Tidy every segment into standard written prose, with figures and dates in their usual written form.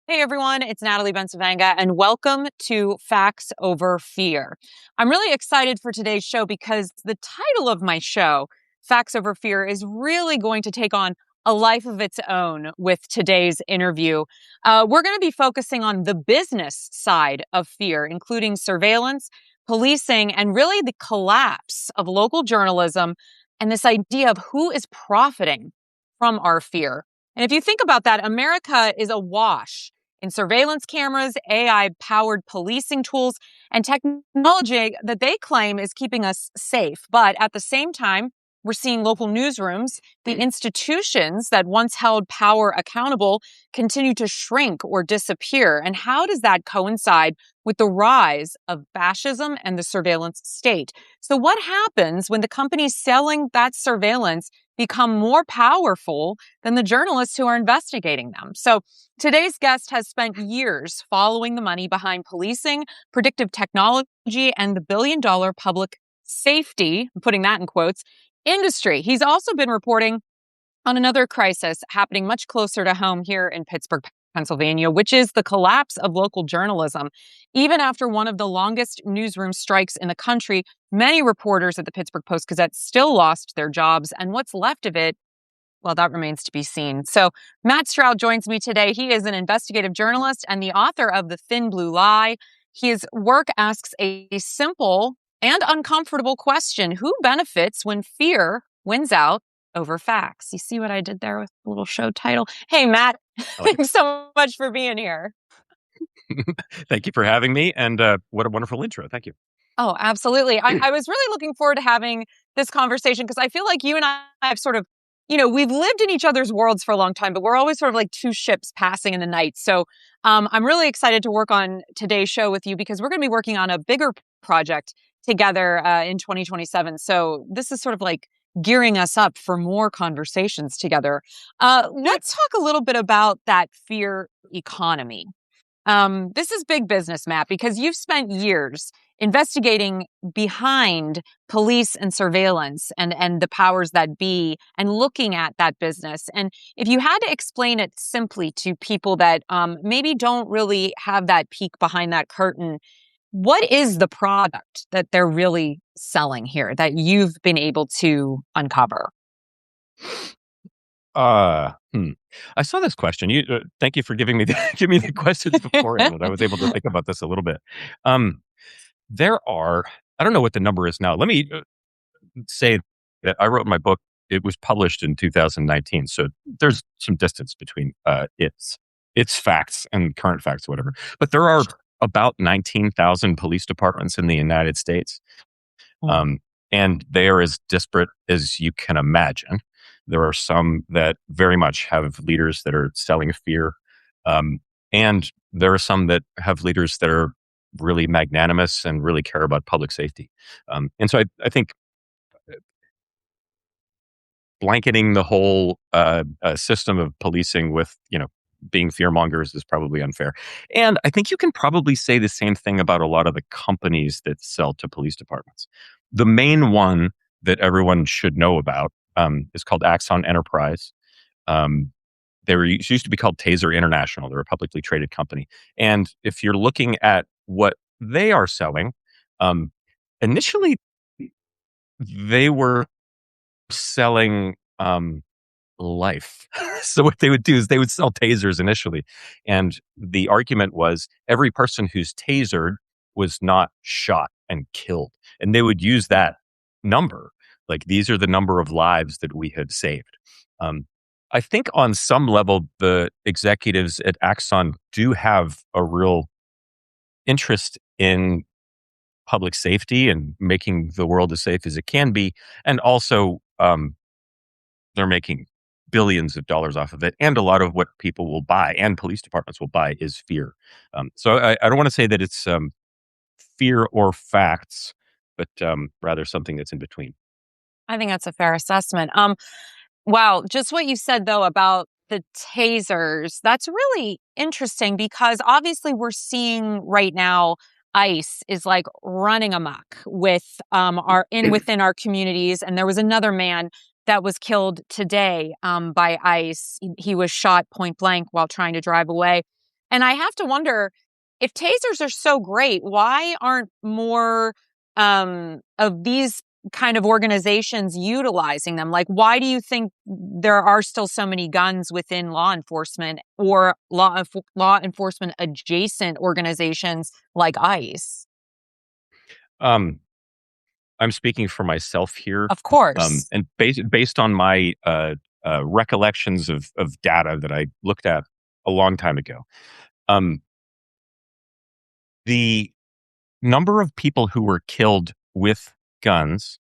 Hey everyone, it's Natalie Bencavanga, and welcome to Facts Over Fear. I'm really excited for today's show because the title of my show, Facts Over Fear, is really going to take on a life of its own with today's interview. We're going to be focusing on the business side of fear, including surveillance, policing, and really the collapse of local journalism and this idea of who is profiting from our fear. And if you think about that, America is awash in surveillance cameras, AI powered policing tools, and technology that they claim is keeping us safe. But at the same time, we're seeing local newsrooms, the institutions that once held power accountable, continue to shrink or disappear. And how does that coincide with the rise of fascism and the surveillance state? So, what happens when the companies selling that surveillance become more powerful than the journalists who are investigating them? So, today's guest has spent years following the money behind policing, predictive technology, and the billion-dollar public safety, I'm putting that in quotes, industry. He's also been reporting on another crisis happening much closer to home here in Pittsburgh, Pennsylvania, which is the collapse of local journalism. Even after one of the longest newsroom strikes in the country, many reporters at the Pittsburgh Post-Gazette still lost their jobs, and what's left of it, well, that remains to be seen. So Matt Stroud joins me today. He is an investigative journalist and the author of The Thin Blue Lie. His work asks a simple and uncomfortable question: who benefits when fear wins out over facts? You see what I did there with the little show title? Hey, Matt, I like it. thanks so much for being here. Thank you for having me, and what a wonderful intro. Thank you. Oh, absolutely. I was really looking forward to having this conversation because I feel like you and I have sort of, we've lived in each other's worlds for a long time, but we're always sort of like two ships passing in the night. So I'm really excited to work on today's show with you because we're going to be working on a bigger project together in 2027. So this is sort of like gearing us up for more conversations together. Let's talk a little bit about that fear economy. This is big business, Matt, because you've spent years investigating behind police and surveillance and the powers that be and looking at that business. And if you had to explain it simply to people that maybe don't really have that peek behind that curtain, what is the product that they're really selling here that you've been able to uncover? Uh, hmm. I saw this question. Thank you for giving me giving me the questions beforehand, and I was able to think about this a little bit. Um, there are, I don't know what the number is now. Let me say that I wrote my book. It was published in 2019, so there's some distance between its facts and current facts, whatever. But there are about 19,000 police departments in the United States. Mm. Um, and they are as disparate as you can imagine. There are some that very much have leaders that are selling fear. Um, and there are some that have leaders that are really magnanimous and really care about public safety. And so I think blanketing the whole system of policing with, being fear mongers is probably unfair. And I think you can probably say the same thing about a lot of the companies that sell to police departments. The main one that everyone should know about is called Axon Enterprise. Used to be called Taser International. They're a publicly traded company. And if you're looking at what they are selling, initially they were selling life. So what they would do is they would sell tasers initially. And the argument was every person who's tasered was not shot and killed. And they would use that number. Like, these are the number of lives that we had saved. I think on some level, the executives at Axon do have a real interest in public safety and making the world as safe as it can be. And also, they're making billions of dollars off of it. And a lot of what people will buy and police departments will buy is fear. So I don't want to say that it's fear or facts, but rather something that's in between. I think that's a fair assessment. Wow, just what you said though about the tasers, that's really interesting because obviously we're seeing right now ICE is like running amok with within our communities. And there was another man that was killed today by ICE. He was shot point blank while trying to drive away. And I have to wonder, if tasers are so great, why aren't more of these kind of organizations utilizing them? Like, why do you think there are still so many guns within law enforcement or law enforcement adjacent organizations like ICE? Um, I'm speaking for myself here, Of course. and based on my recollections of data that I looked at a long time ago. Um, the number of people who were killed with guns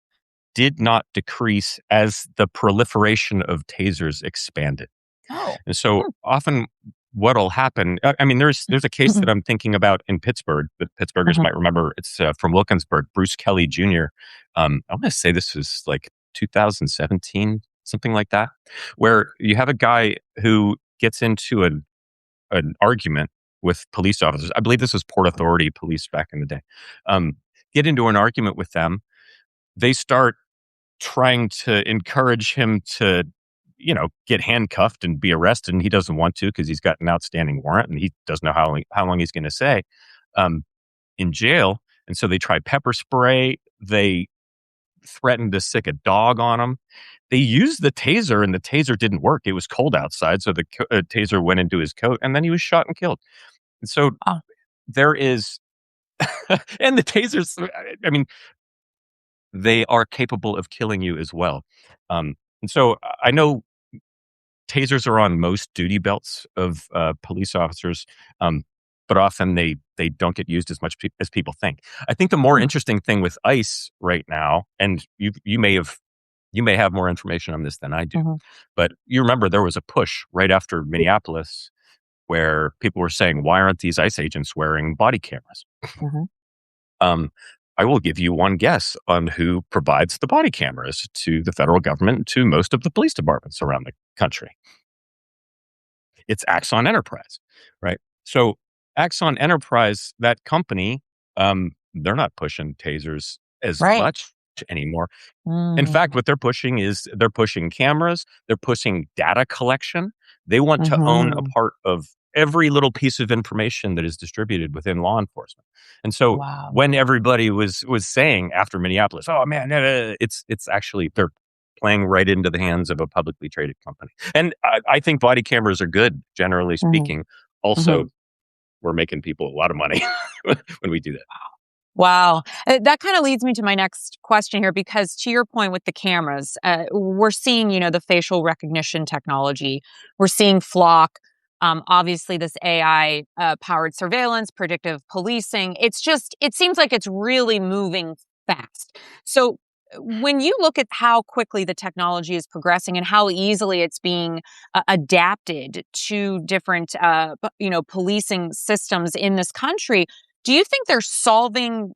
did not decrease as the proliferation of tasers expanded. Oh. And so often what'll happen, I mean, there's a case that Mhm. I'm thinking about in Pittsburgh that Pittsburghers Mhm. might remember. It's from Wilkinsburg, Bruce Kelly Jr. I want to say this was like 2017, something like that, where you have a guy who gets into an argument with police officers. I believe this was Port Authority police back in the day. Um, get into an argument with them. They start trying to encourage him to, get handcuffed and be arrested, and he doesn't want to because he's got an outstanding warrant and he doesn't know how long he's going to stay um, in jail. And so they try pepper spray. They threatened to sick a dog on him. They used the taser, and the taser didn't work. It was cold outside, so the taser went into his coat, and then he was shot and killed. And so Oh. there is, and the tasers. I mean, they are capable of killing you as well. And so I know tasers are on most duty belts of police officers, but often they don't get used as much as people think. I think the more Hmm. interesting thing with ICE right now, and you may have more information on this than I do, Mhm. but you remember there was a push right after Minneapolis where people were saying, "Why aren't these ICE agents wearing body cameras?" Mhm. Um, I will give you one guess on who provides the body cameras to the federal government and to most of the police departments around the country. It's Axon Enterprise, right? So Axon Enterprise, that company, they're not pushing tasers as Right. much anymore. In Mm. fact, what they're pushing is they're pushing cameras, they're pushing data collection. They want to own a Mhm. part of every little piece of information that is distributed within law enforcement. And so Wow. when everybody was saying after Minneapolis, "Oh man, it's actually they're playing right into the hands of a publicly traded company." And I think body cameras are good, generally Mhm. speaking. Also, Mhm. we're making people a lot of money when we do that. Wow. That kind of leads me to my next question here, because to your point with the cameras, we're seeing, the facial recognition technology. We're seeing flock, obviously this AI powered surveillance, predictive policing. It seems like it's really moving fast. So when you look at how quickly the technology is progressing and how easily it's being adapted to different, policing systems in this country, do you think they're solving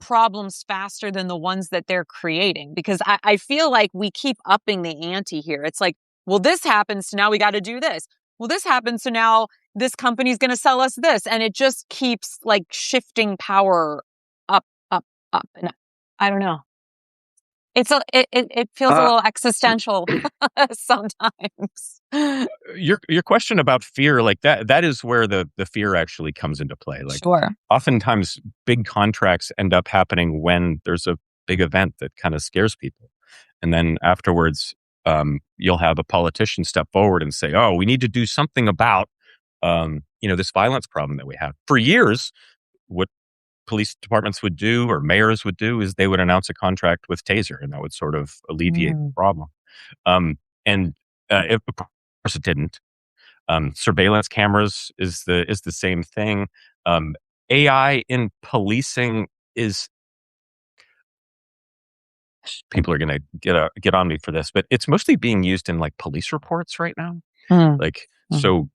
problems faster than the ones that they're creating? Because I feel like we keep upping the ante here. It's like, well, this happens, so now we got to do this. Well, this happens, so now this company's going to sell us this. And it just keeps like shifting power up, up, up. And I don't know. It feels a Uh, little existential sometimes. your question about fear, like that is where the fear actually comes into play. Like Sure. oftentimes big contracts end up happening when there's a big event that kind of scares people. And then afterwards, you'll have a politician step forward and say, "Oh, we need to do something about this violence problem that we have." For years, what police departments would do or mayors would do is they would announce a contract with Taser, and that would sort of alleviate the Mm. problem. And of course, it didn't. Surveillance cameras is the same thing. Um, AI in policing is people are going to get on me for this, but it's mostly being used in like police reports right now. Mm. Like Mhm. so,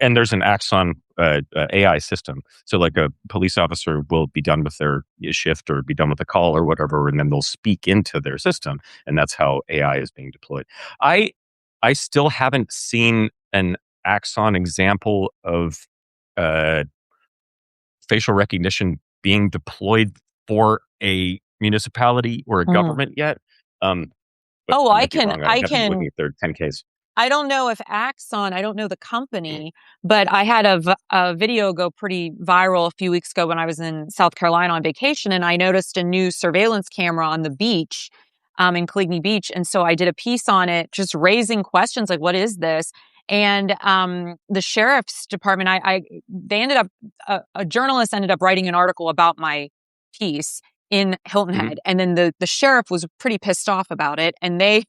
and there's an Axon AI system. So like a police officer will be done with their shift or be done with a call or whatever, and then they'll speak into their system, and that's how AI is being deployed. I I still haven't seen an Axon example of uh, facial recognition being deployed for a municipality or a Mm. government yet. Um, but Oh, I I might be can wrong. I'd I have to be looking can at their 10Ks. I don't know if Axon, I don't know the company, but I had a video go pretty viral a few weeks ago when I was in South Carolina on vacation, and I noticed a new surveillance camera on the beach, in Coligny Beach. And so I did a piece on it, just raising questions like, what is this? And the sheriff's department, they ended up, a journalist ended up writing an article about my piece in Hilton Mhm. Head. And then the sheriff was pretty pissed off about it. And they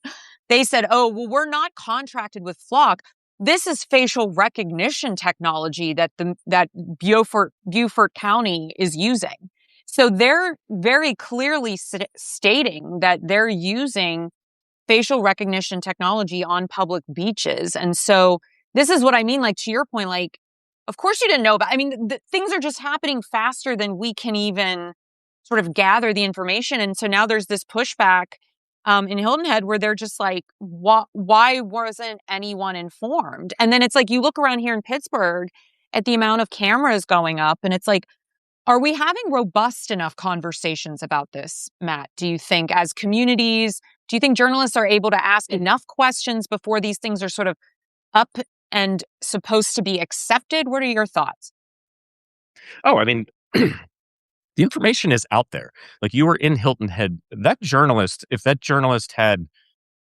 said, "Oh, well, we're not contracted with Flock. This is facial recognition technology that Beaufort County is using." So they're very clearly stating that they're using facial recognition technology on public beaches. And so this is what I mean, like to your point, like, of course you didn't know about, I mean, things are just happening faster than we can even sort of gather the information. And so now there's this pushback in Hilton Head where they're just like, why wasn't anyone informed? And then it's like, you look around here in Pittsburgh at the amount of cameras going up, and it's like, are we having robust enough conversations about this, Matt? Do you think, as communities, do you think journalists are able to ask enough questions before these things are sort of up and supposed to be accepted? What are your thoughts? Oh, I mean, the information is out there. Like, you were in Hilton Head. That journalist, if that journalist had,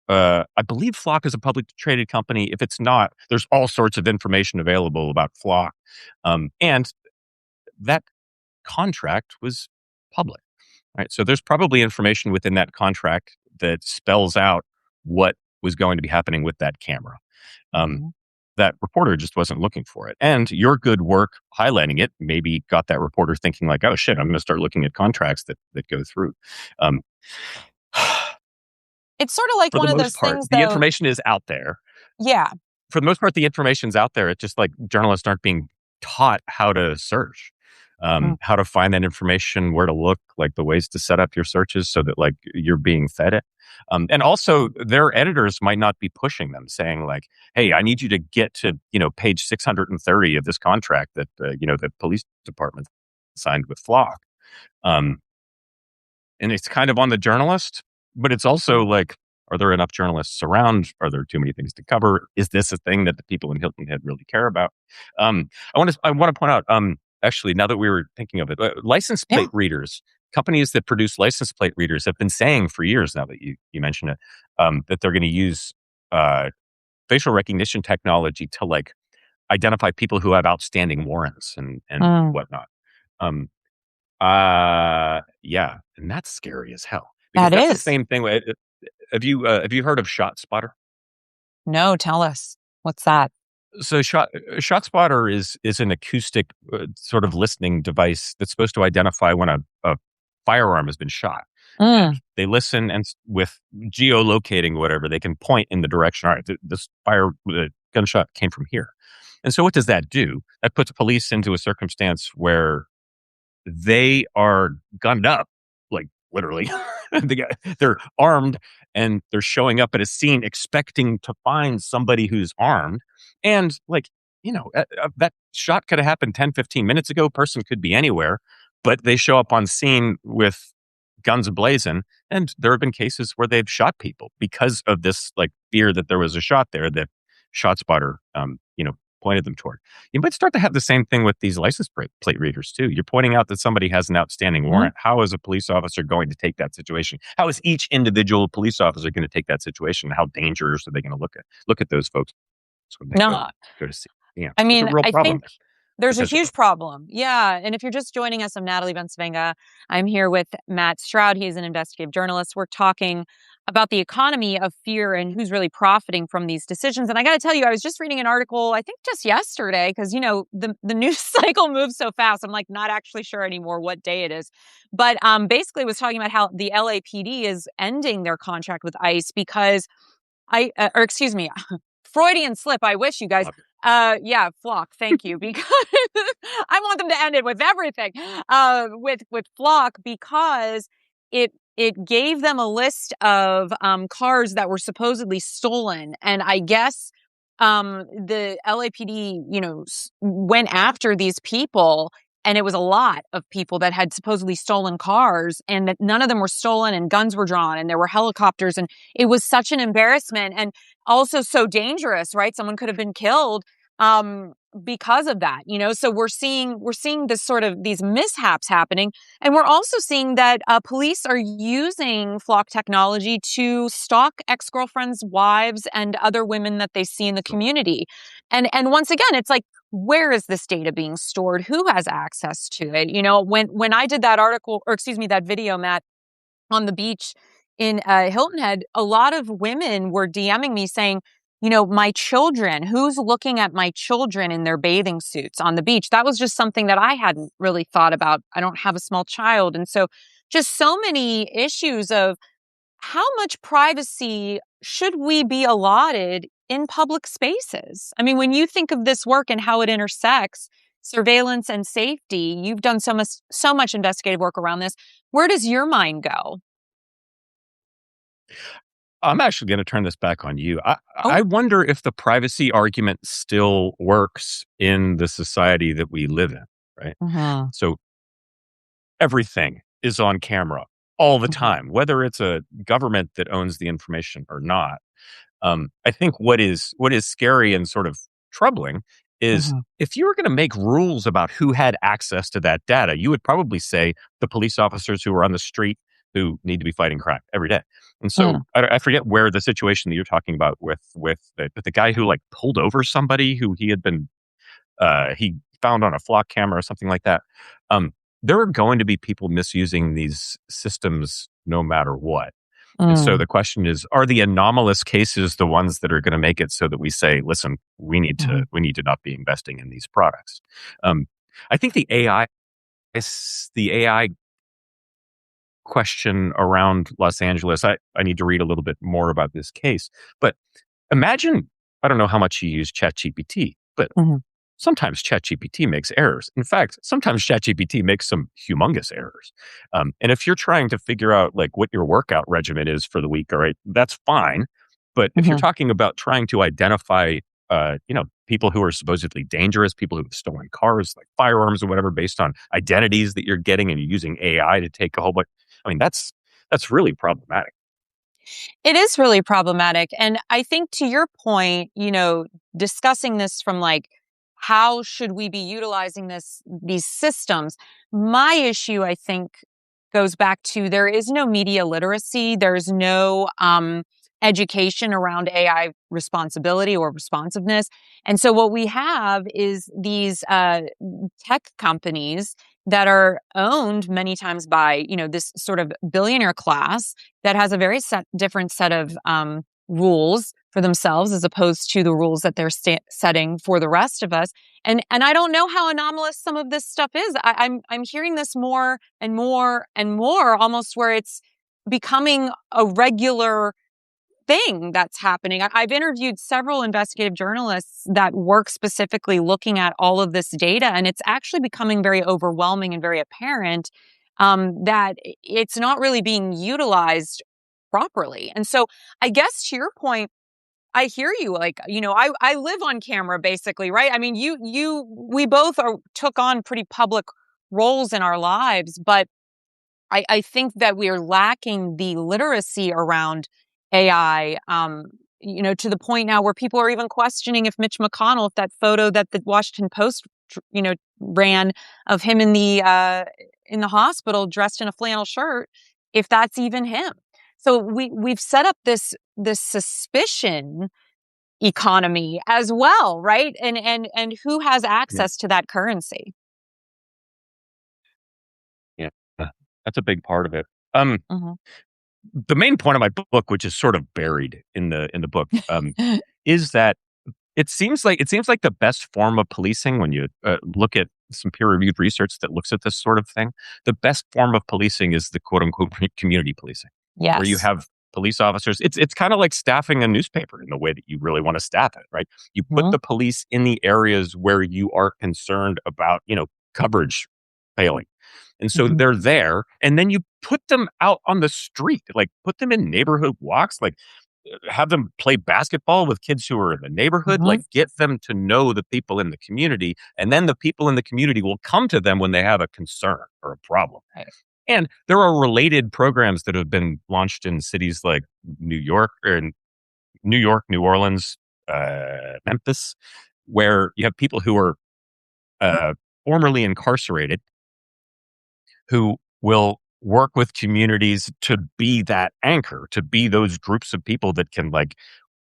I believe Flock is a publicly traded company. If it's not, there's all sorts of information available about Flock. And that contract was public, right? So there's probably information within that contract that spells out what was going to be happening with that camera. Um, Mhm. that reporter just wasn't looking for it. And your good work highlighting it maybe got that reporter thinking like, oh shit, I'm going to start looking at contracts that go through. Um, It's sort of like for the one of most those part, things, the though. information is out there. Yeah. For the most part, the information's out there. It's just like journalists aren't being taught how to search, Mm. how to find that information, where to look, like the ways to set up your searches so that like you're being fed it. And also their editors might not be pushing them saying like, hey, I need you to get to, page 630 of this contract that, the police department signed with Flock. Um, and it's kind of on the journalist, but it's also like, are there enough journalists around? Are there too many things to cover? Is this a thing that the people in Hilton Head really care about? I want to point out, actually, now that we were thinking of it, license Yeah. plate readers, companies that produce license plate readers have been saying for years now that you mention it, that they're going to use uh, facial recognition technology to like identify people who have outstanding warrants and Mm. whatnot. Um, yeah, and that's scary as hell because That that's the is. same thing. Have you heard of ShotSpotter? No, tell us. What's that? So ShotSpotter is an acoustic sort of listening device that's supposed to identify when a firearm has been shot, and Mm. they listen and with geolocating whatever they can point in the direction. All right, this the gunshot came from here, and so what does that do? That puts police into a circumstance where they are gunned up, like literally. They're armed and they're showing up at a scene expecting to find somebody who's armed. And like, that shot could have happened 10, 15 minutes ago. Person could be anywhere, but they show up on scene with guns ablazing. And there have been cases where they've shot people because of this like fear that there was a shot there that ShotSpotter, pointed them toward. You might start to have the same thing with these license plate readers too. You're pointing out that somebody has an outstanding Mhm. warrant. How is a police officer going to take that situation? How is each individual police officer going to take that situation? How dangerous are they going to look at those folks when they go No, go to see? Yeah, I there's a mean, real I problem think there there's a potentially. huge problem. Yeah. And if you're just joining us, I'm Natalie Bensavenga. I'm here with Matt Stroud. He's an investigative journalist. We're talking about the economy of fear and who's really profiting from these decisions. And I got to tell you, I was just reading an article, I think just yesterday, because, the news cycle moves so fast. I'm like not actually sure anymore what day it is. But basically was talking about how the LAPD is ending their contract with ICE because or excuse me, Freudian slip. I wish you guys. Love it. Yeah, Flock. Thank you, because I want them to end it with everything. With Flock, because it gave them a list of cars that were supposedly stolen, and I guess the LAPD, went after these people. and it was a lot of people that had supposedly stolen cars, and that none of them were stolen, and guns were drawn, and there were helicopters, and it was such an embarrassment and also so dangerous, right? Someone could have been killed um, because of that, So we're seeing this sort of these mishaps happening, and we're also seeing that police are using flock technology to stalk ex-girlfriends, wives, and other women that they see in the community. And once again, it's like, where is this data being stored? Who has access to it? When I did that article, or excuse me, that video, Matt, on the beach in Hilton Head, a lot of women were DMing me saying, my children, who's looking at my children in their bathing suits on the beach? That was just something that I hadn't really thought about. I don't have a small child. And so just so many issues of how much privacy should we be allotted in public spaces? I mean, when you think of this work and how it intersects surveillance and safety, you've done so much investigative work around this. Where does your mind go? I'm actually going to turn this back on you. I Oh, wonder if the privacy argument still works in the society that we live in, right? mhm, So everything is on camera all the mhm, time, whether it's a government that owns the information or not. I think what is scary and sort of troubling is mhm, if you were going to make rules about who had access to that data, you would probably say the police officers who are on the street who need to be fighting crime every day. And so mm, I forget where the situation that you're talking about with the guy who like pulled over somebody who he found on a flock camera or something like that. Um, there are going to be people misusing these systems no matter what. And so mm, the question is, are the anomalous cases the ones that are going to make it so that we say, listen, mhm, we need to not be investing in these products? Um, I think the AI question around Los Angeles, I need to read a little bit more about this case. But imagine, I don't know how much you use ChatGPT, but mhm, sometimes ChatGPT makes errors. In fact, sometimes ChatGPT makes some humongous errors. And if you're trying to figure out like what your workout regimen is for the week, all right, that's fine. But if you're mhm. talking about trying to identify, people who are supposedly dangerous, people who've stolen cars, like firearms or whatever, based on identities that you're getting, and you're using AI to take a whole bunch. I mean, that's really problematic. It is really problematic. And I think to your point, discussing this from like, how should we be utilizing these systems? My issue, I think, goes back to there is no media literacy. There's no education around AI responsibility or responsiveness. And so what we have is these tech companies that are owned many times by, this sort of billionaire class that has a very different set of rules for themselves as opposed to the rules that they're setting for the rest of us. And I don't know how anomalous some of this stuff is. I'm hearing this more and more and more, almost where it's becoming a regular thing that's happening. I've interviewed several investigative journalists that work specifically looking at all of this data, and it's actually becoming very overwhelming and very apparent that it's not really being utilized properly. And so, I guess to your point, I hear you. Like, I live on camera basically, right? I mean, we both took on pretty public roles in our lives, but I think that we are lacking the literacy around AI, to the point now where people are even questioning if Mitch McConnell, if that photo that the Washington Post, ran of him in the hospital dressed in a flannel shirt, if that's even him. So we've set up this suspicion economy as well, right? And who has Yeah. access to that currency? Yeah. That's a big part of it. Um, Hmm. the main point of my book, which is sort of buried in the book, is that it seems like the best form of policing when you look at some peer-reviewed research that looks at this sort of thing. The best form of policing is the quote unquote community policing, where you Yes. have police officers. It's kind of like staffing a newspaper in the way that you really want to staff it, right? You put Hmm. the police in the areas where you are concerned about, coverage failing. And so Hmm. they're there, and then you put them out on the street, like put them in neighborhood walks, like have them play basketball with kids who are in the neighborhood, Mhm. like get them to know the people in the community, and then the people in the community will come to them when they have a concern or a problem. Right. And there are related programs that have been launched in cities like New York or in New York, New Orleans, Memphis, where you have people who are uh, formerly incarcerated who will work with communities to be that anchor, to be those groups of people that can like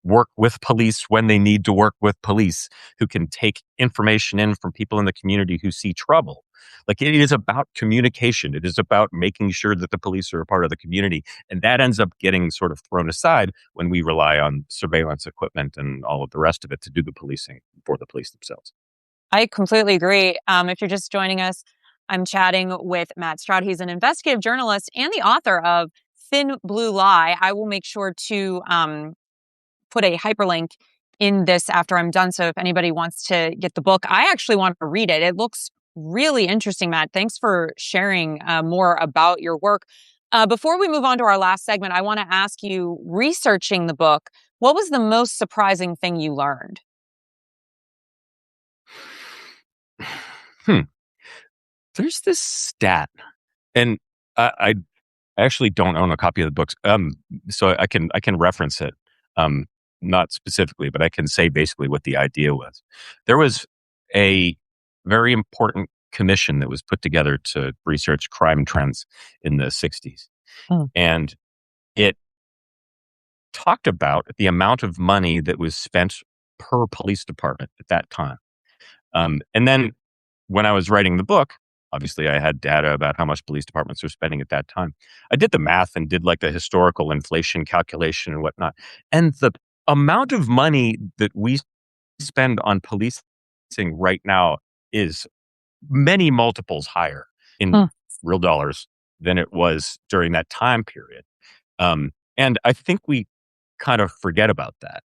work with police when they need to work with police, who can take information in from people in the community who see trouble. Like it is about communication. It is about making sure that the police are a part of the community. And that ends up getting sort of thrown aside when we rely on surveillance equipment and all of the rest of it to do the policing for the police themselves. I completely agree. If you're just joining us, I'm chatting with Matt Stroud. He's an investigative journalist and the author of Thin Blue Lie. I will make sure to put a hyperlink in this after I'm done. So if anybody wants to get the book, I actually want to read it. It looks really interesting, Matt. Thanks for sharing more about your work. Before we move on to our last segment, I want to ask you, researching the book, what was the most surprising thing you learned? Hmm. There's this stat, and I actually don't own a copy of the books, so I can reference it, um, not specifically, but I can say basically what the idea was. There was a very important commission that was put together to research crime trends in the '60s, Mm. and it talked about the amount of money that was spent per police department at that time. And then when I was writing the book, obviously I had data about how much police departments were spending at that time. I did the math and did like the historical inflation calculation and whatnot. And the amount of money that we spend on policing right now is many multiples higher in Mm. real dollars than it was during that time period. And I think we kind of forget about that.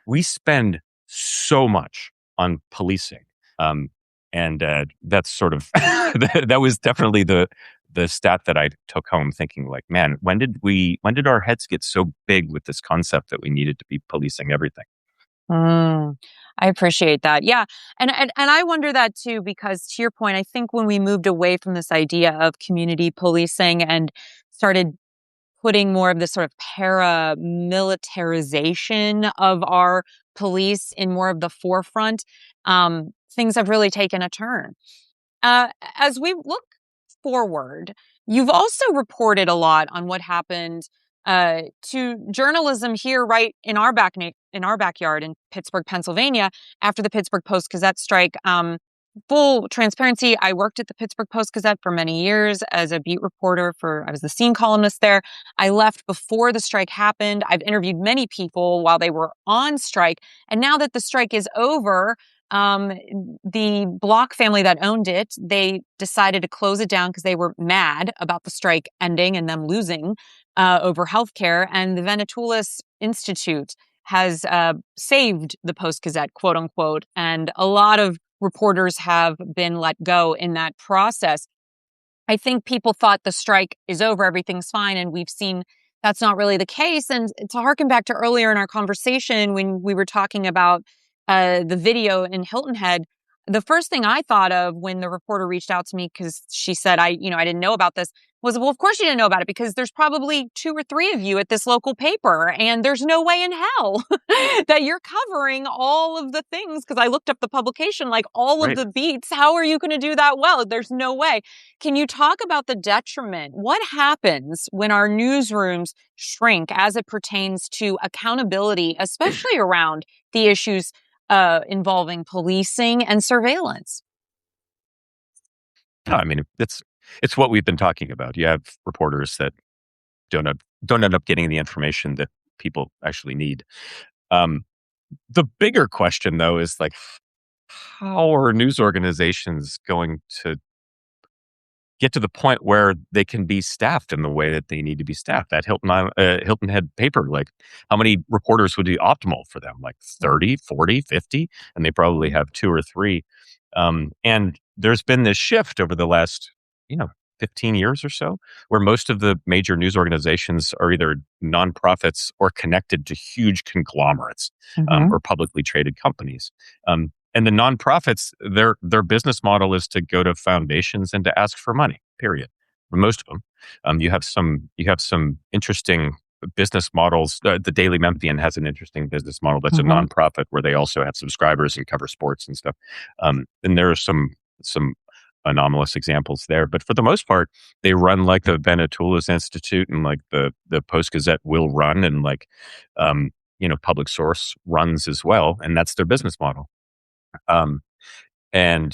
We spend so much on policing. Um, and that's sort of that was definitely the stat that I took home, thinking like, man, when did our heads get so big with this concept that we needed to be policing everything? Mm, I appreciate that. Yeah. And I wonder that too, because to your point, I think when we moved away from this idea of community policing and started putting more of this sort of paramilitarization of our police in more of the forefront, things have really taken a turn. Uh, as we look forward, you've also reported a lot on what happened to journalism here, right in our in our backyard in Pittsburgh, Pennsylvania, after the Pittsburgh Post Gazette strike. Full transparency, I worked at the Pittsburgh Post Gazette for many years as a beat reporter I was the scene columnist there. I left before the strike happened. I've interviewed many people while they were on strike. And now that the strike is over, um, the Block family that owned it, they decided to close it down because they were mad about the strike ending and them losing over healthcare. And the Venetoulis Institute has saved the Post Gazette, quote unquote. And a lot of reporters have been let go in that process. I think people thought the strike is over, everything's fine, and we've seen that's not really the case. And to harken back to earlier in our conversation when we were talking about the video in Hilton Head, the first thing I thought of when the reporter reached out to me because she said I didn't know about this was, well, of course you didn't know about it because there's probably two or three of you at this local paper, and there's no way in hell that you're covering all of the things. Because I looked up the publication, like all of Right. the beats. How are you going to do that well? There's no way. Can you talk about the detriment? What happens when our newsrooms shrink as it pertains to accountability, especially around the issues involving policing and surveillance? No, I mean, it's what we've been talking about. You have reporters that don't end up getting the information that people actually need. Um, the bigger question, though, is like, how are news organizations going to get to the point where they can be staffed in the way that they need to be staffed? That Hilton Head paper, like, how many reporters would be optimal for them? Like 30, 40, 50, and they probably have two or three. And there's been this shift over the last, you know, 15 years or so, where most of the major news organizations are either nonprofits or connected to huge conglomerates, Hmm. or publicly traded companies. And the nonprofits, their business model is to go to foundations and to ask for money. Period. For most of them, you have some interesting business models. The Daily Memphian has an interesting business model that's a Hmm. nonprofit where they also have subscribers and cover sports and stuff. And there are some anomalous examples there, but for the most part, they run like the Venetoulas Institute and like the Post Gazette will run, and like Public Source runs as well, and that's their business model. Um, and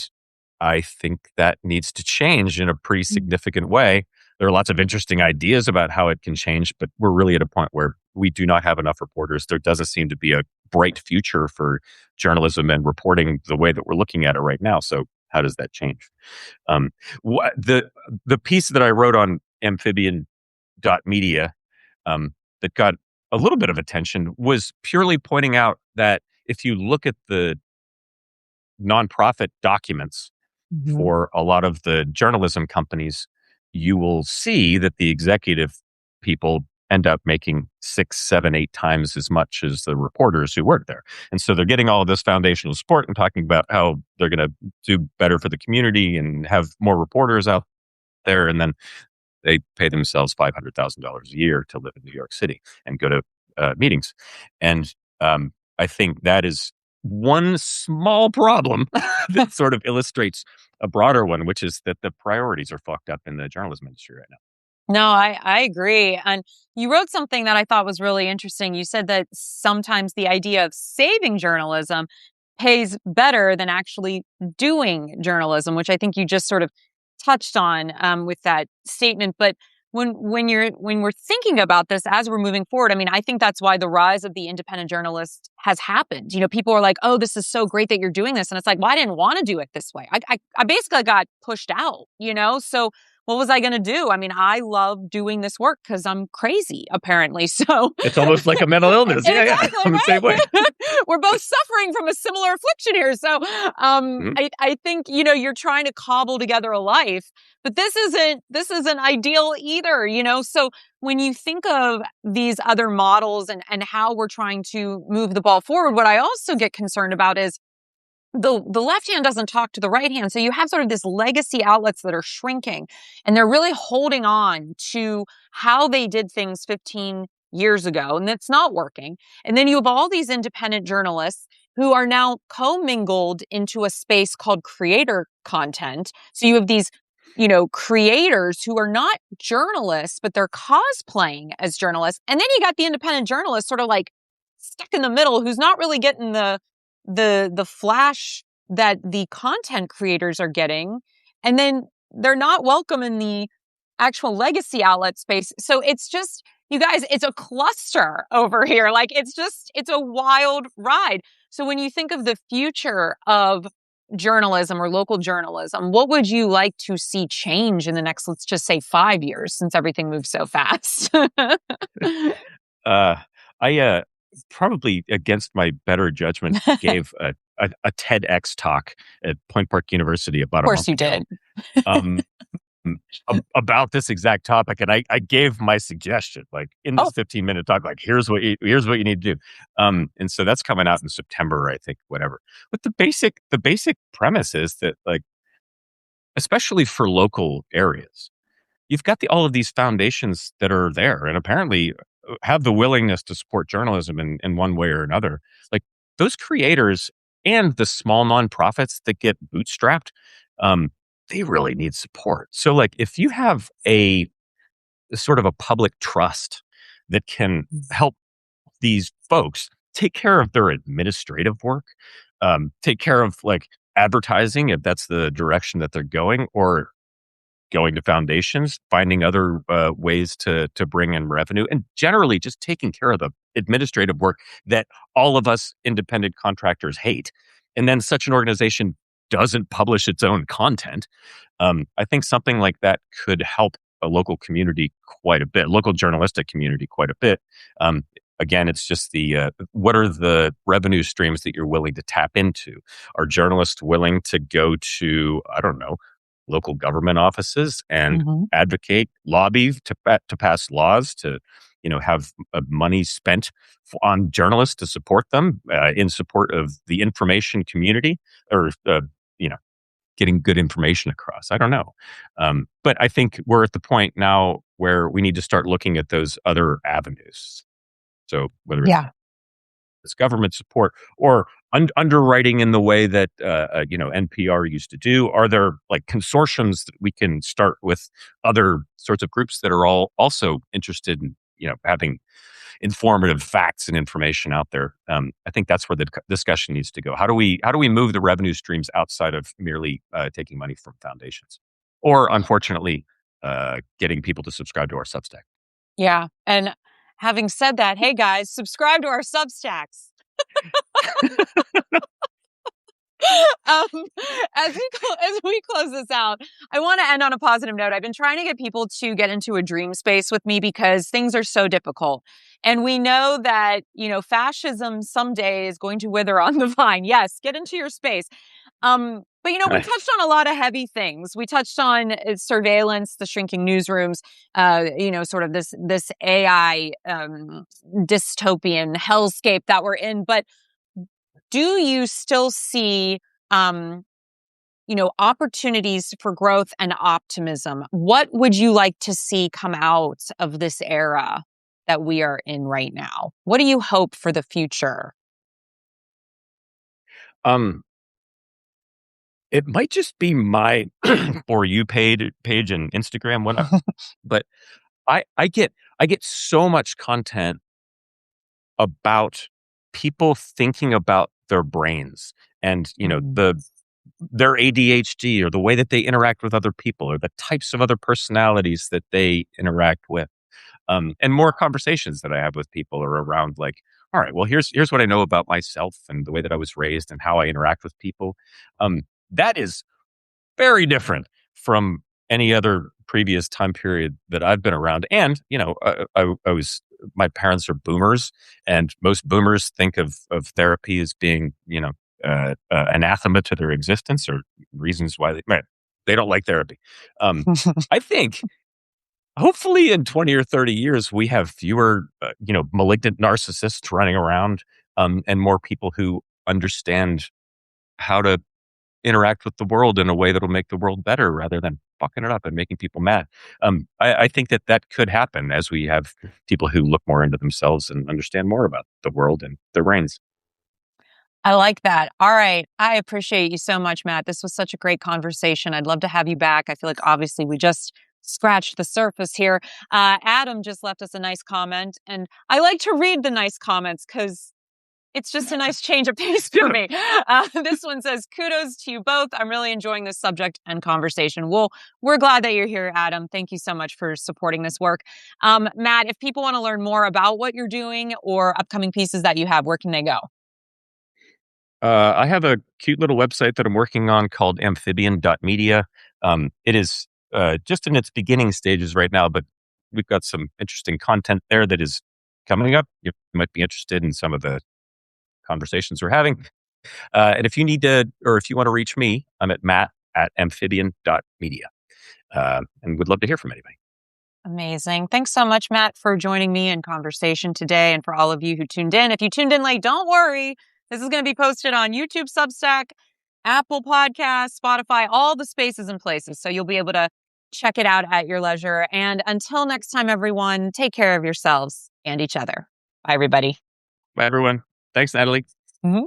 I think that needs to change in a pretty significant way. There are lots of interesting ideas about how it can change, but we're really at a point where we do not have enough reporters. There doesn't seem to be a bright future for journalism and reporting the way that we're looking at it right now. So how does that change? Um, the piece that I wrote on amphibian.media, that got a little bit of attention was purely pointing out that if you look at the nonprofit documents Hmm. for a lot of the journalism companies, you will see that the executive people end up making 6, 7, 8 times as much as the reporters who work there. And so they're getting all of this foundational support and talking about how they're going to do better for the community and have more reporters out there. And then they pay themselves $500,000 a year to live in New York City and go to meetings. And I think that is one small problem that sort of illustrates a broader one, which is that the priorities are fucked up in the journalism industry right now. No, I agree. And you wrote something that I thought was really interesting. You said that sometimes the idea of saving journalism pays better than actually doing journalism, which I think you just sort of touched on with that statement. But when we're thinking about this as we're moving forward, I mean, I think that's why the rise of the independent journalist has happened. You know, people are like, "Oh, this is so great that you're doing this," and it's like, "Well, I didn't want to do it this way. I basically got pushed out." You know, so what was I going to do? I mean, I love doing this work because I'm crazy, apparently. So, It's almost like a mental illness. Yeah, yeah. exactly, I'm the same way. right? We're both suffering from a similar affliction here. So, Mhm. I think, you know, you're trying to cobble together a life, but this isn't ideal either, you know? So, when you think of these other models and how we're trying to move the ball forward, what I also get concerned about is the left hand doesn't talk to the right hand. So you have sort of this legacy outlets that are shrinking and they're really holding on to how they did things 15 years ago and it's not working. And then you have all these independent journalists who are now commingled into a space called creator content. So you have these, you know, creators who are not journalists, but they're cosplaying as journalists. And then you got the independent journalist sort of like stuck in the middle who's not really getting the flash that the content creators are getting, and then they're not welcome in the actual legacy outlet space. So it's just, you guys, it's a cluster over here. Like it's a wild ride. So when you think of the future of journalism or local journalism, what would you like to see change in the next, let's just say 5 years, since everything moves so fast? Uh, I probably against my better judgment Of gave a TEDx talk at Point Park University about a course month you ago. did. Um, about this exact topic, and I gave my suggestion like in Oh, this 15-minute talk, like here's what you need to do. And so that's coming out in September, I think, whatever. But the basic premise is that, like, especially for local areas, you've got all of these foundations that are there and apparently have the willingness to support journalism in one way or another. Like, those creators and the small nonprofits that get bootstrapped, um, they really need support. So, like, if you have a sort of a public trust that can help these folks take care of their administrative work, take care of like advertising if that's the direction that they're going, or going to foundations, finding other ways to bring in revenue, and generally just taking care of the administrative work that all of us independent contractors hate. And then such an organization doesn't publish its own content. I think something like that could help a local community quite a bit, local journalistic community quite a bit. Um, Again, it's just what are the revenue streams that you're willing to tap into? Are journalists willing to go to, I don't know, local government offices and Hmm. advocate, lobby to pass laws to, have money spent on journalists to support them in support of the information community or, you know, getting good information across. I don't know. But I think we're at the point now where we need to start looking at those other avenues. So whether Yeah. it's government support or underwriting in the way that NPR used to do, are there like consortiums that we can start with other sorts of groups that are all also interested in having informative facts and information out there? I think that's where the discussion needs to go. How do we move the revenue streams outside of merely taking money from foundations, or unfortunately, getting people to subscribe to our Substack? Yeah. And having said that, hey guys, subscribe to our Substacks. um, as we close this out, I want to end on a positive note. I've been trying to get people to get into a dream space with me because things are so difficult, and we know that fascism someday is going to wither on the vine. Yes, get into your space. But we touched on a lot of heavy things. We touched on surveillance, the shrinking newsrooms, sort of this AI dystopian hellscape that we're in. But do you still see um, opportunities for growth and optimism? What would you like to see come out of this era that we are in right now? What do you hope for the future? Um, it might just be my For You page and Instagram, but I get so much content about people thinking about their brains and Mm. their ADHD or the way that they interact with other people or the types of other personalities that they interact with. And more conversations that I have with people are around like, all right, well, here's what I know about myself and the way that I was raised and how I interact with people. That is very different from any other previous time period that I've been around. And I was my parents are boomers, and most boomers think of therapy as being anathema to their existence or reasons why they don't like therapy. I think hopefully in 20 or 30 years we have fewer malignant narcissists running around, and more people who understand how to interact with the world in a way that'll make the world better rather than fucking it up and making people mad. I think that could happen as we have people who look more into themselves and understand more about the world and their brains. I like that. All right. I appreciate you so much, Matt. This was such a great conversation. I'd love to have you back. I feel like obviously we just scratched the surface here. Adam just left us a nice comment, and I like to read the nice comments because it's just a nice change of pace for me. This one says, kudos to you both. I'm really enjoying this subject and conversation. Well, we're glad that you're here, Adam. Thank you so much for supporting this work. Matt, if people want to learn more about what you're doing or upcoming pieces that you have, where can they go? I have a cute little website that I'm working on called amphibian.media. It is just in its beginning stages right now, but we've got some interesting content there that is coming up. You might be interested in some of the conversations we're having. And if you need to, or if you want to reach me, I'm at matt@amphibian.media. And would love to hear from anybody. Amazing. Thanks so much, Matt, for joining me in conversation today. And for all of you who tuned in, if you tuned in late, don't worry. This is going to be posted on YouTube, Substack, Apple Podcasts, Spotify, all the spaces and places. So you'll be able to check it out at your leisure. And until next time, everyone, take care of yourselves and each other. Bye, everybody. Bye, everyone. Thanks, Natalie. Mhm.